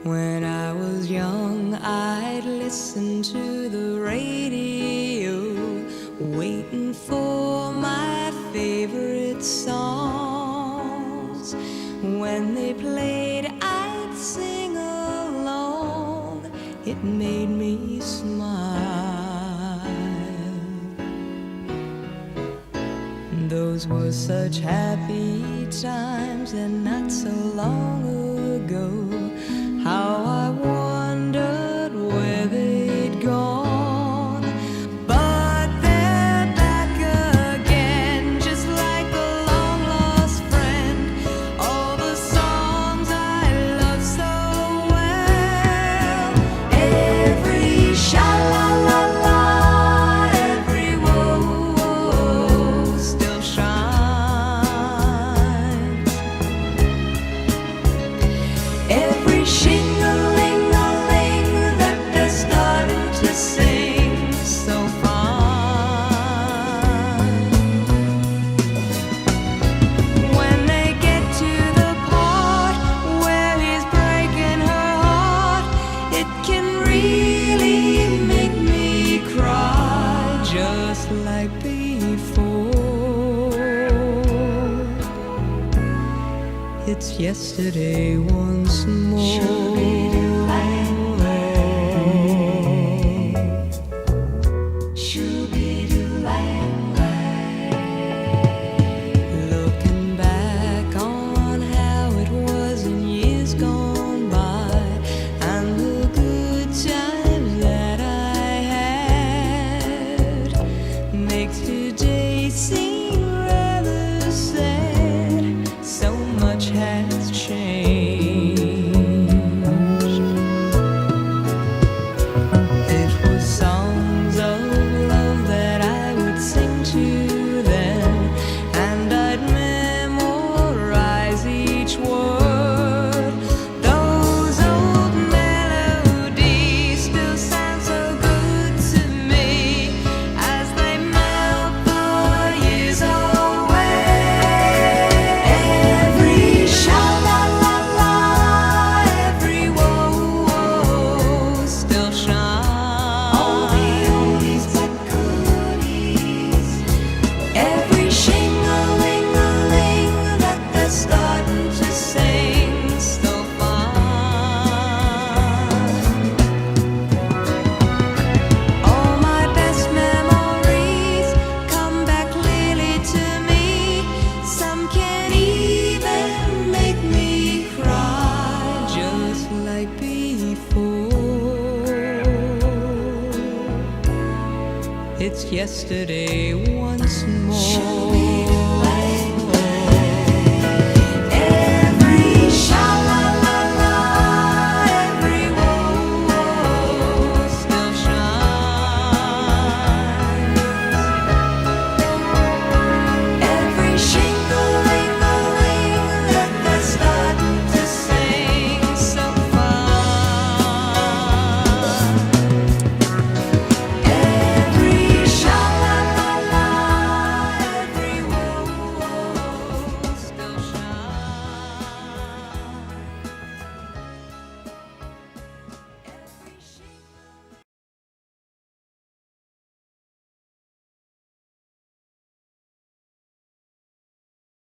When I was young, I'd listen to the radio, waiting for my favorite songs. When they played, I'd sing along. It made me smile. Those were such happy times, and not so long ago. How I wondered where they'd gone. But they're back again, just like a long-lost friend. All the songs I love so well. Every sha-la-la-la, every whoa-whoa still shines. Every shing-a-ling-a-ling that they're starting to sing so fine. When they get to the part where he's breaking her heart, it can really make me cry, just like before. It's yesterday once more. Looking back on how it was in years gone by, and the good times that I had, makes today seem rather sad. So much has changed. It was songs of love that I would sing to them, and I'd memorize each word. Those old melodies still sound so good to me as they melt the years away. Every sha-la-la-la, every whoa-whoa still shines. All the oldies but goodies. Every shing-a-ling-a-ling that they're starting to sing so fine. All my best memories come back clearly to me. Some can even make me cry, just like before. It's yesterday once more.